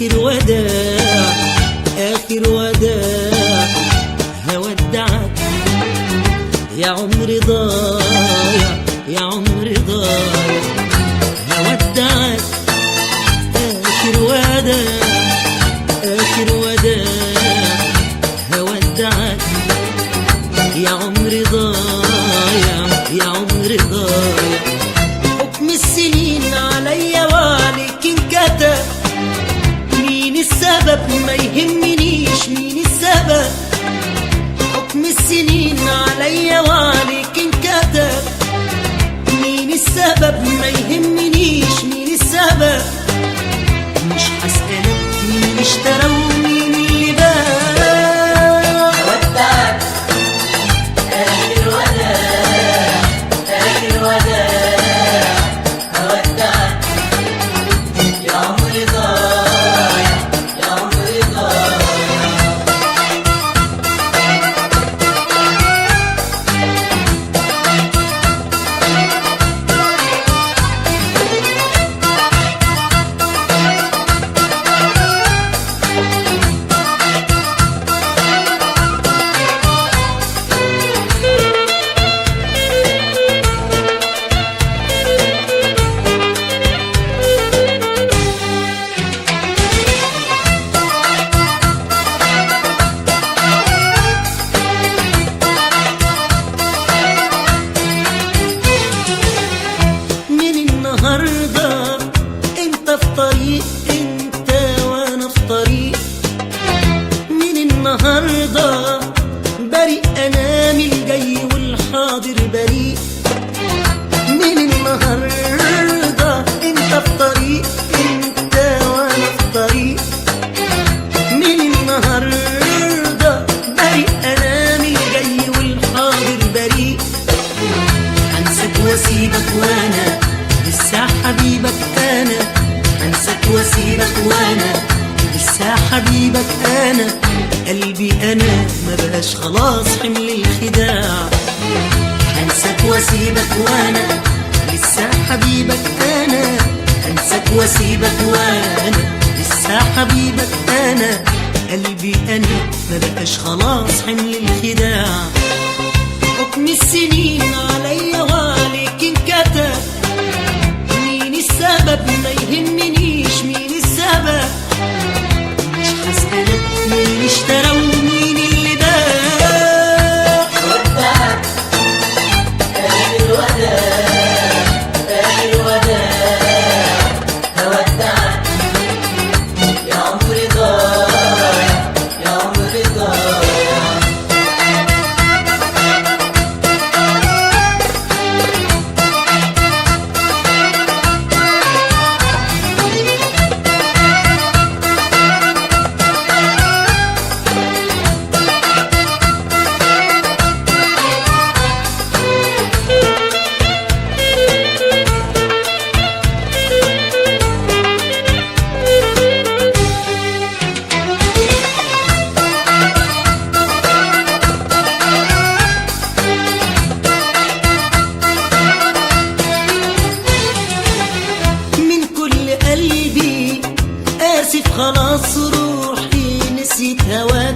آخر وداع آخر وداع هودعك يا عمري ضايع يا عمري ضايع هودعك آخر وداع آخر وداع هودعك يا عمري ضايع يا عمري ضايع حكم السنين عليا وعليك انكتب مين السبب ما يهمنيش مين السبب حكم السنين عليا وعليك انكتب مين السبب ما يهمنيش مين السبب مش هسألك مين اشترى ومين اللي باع هودعك آخر وداع آخر وداع هودعك يا عمري ضايع يا عمري ضايع النهارده انت في طريق انت وانا في طريق من النهارده بريء انا من الجاي والحاضر بريء من النهارده انت في طريق انت وانا في طريق من النهارده بريء انا من الجاي والحاضر بريء هنساك واسيبك وانا لسه حبيبك انا هنساك واسيبك وانا لسه حبيبك انا قلبي انا ما بقاش خلاص حمل الخداع هنساك واسيبك وانا لسه حبيبك انا هنساك واسيبك وانا لسه حبيبك انا قلبي انا ما بقاش خلاص حمل الخداع حكم السنين عليا وعليك انكتب مين السبب ما يهمنيش مين السبب مش هسألك مين اشترى ومين اللي باع هودعك آخر وداع آخر وداع هودعك يا عمري ضايع يا عمري ضايع آسف خلاص روحي نسيت هواك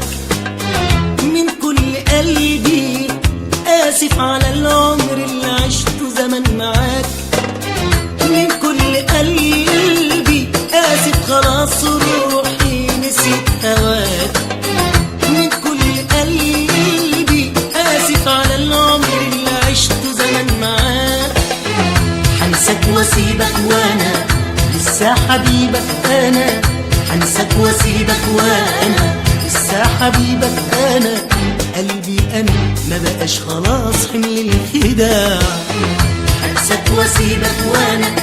من كل قلبي آسف على العمر اللي عشته زمان معاك من كل قلبي آسف خلاص روحي نسيت هواك من كل قلبي آسف على العمر اللي عشته زمان معاك هنساك واسيبك وانا لسه حبيبك انا هنساك واسيبك وانا لسه حبيبك انا قلبي انا ما بقاش خلاص حمل الخداع هنساك واسيبك وانا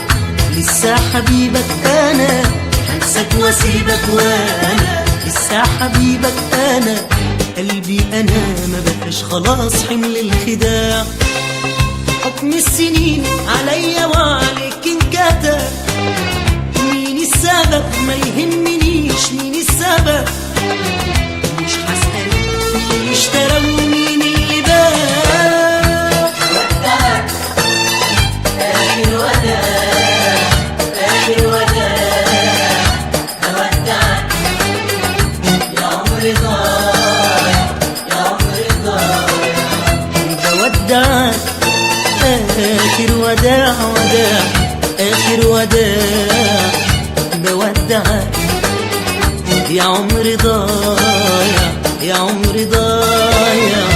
لسه حبيبك انا هنساك واسيبك وانا لسه حبيبك انا قلبي انا ما بقاش خلاص حمل الخداع حكم السنين عليا وعليك انكتب مين السبب ما يهمنيش مين السبب مش هسألك مين اشترى ومين اللي باع هودعك آخر وداع آخر وداع هودعك بودعك آخر وداع وداع آخر وداع بودعك يا عمري ضايع يا عمري ضايع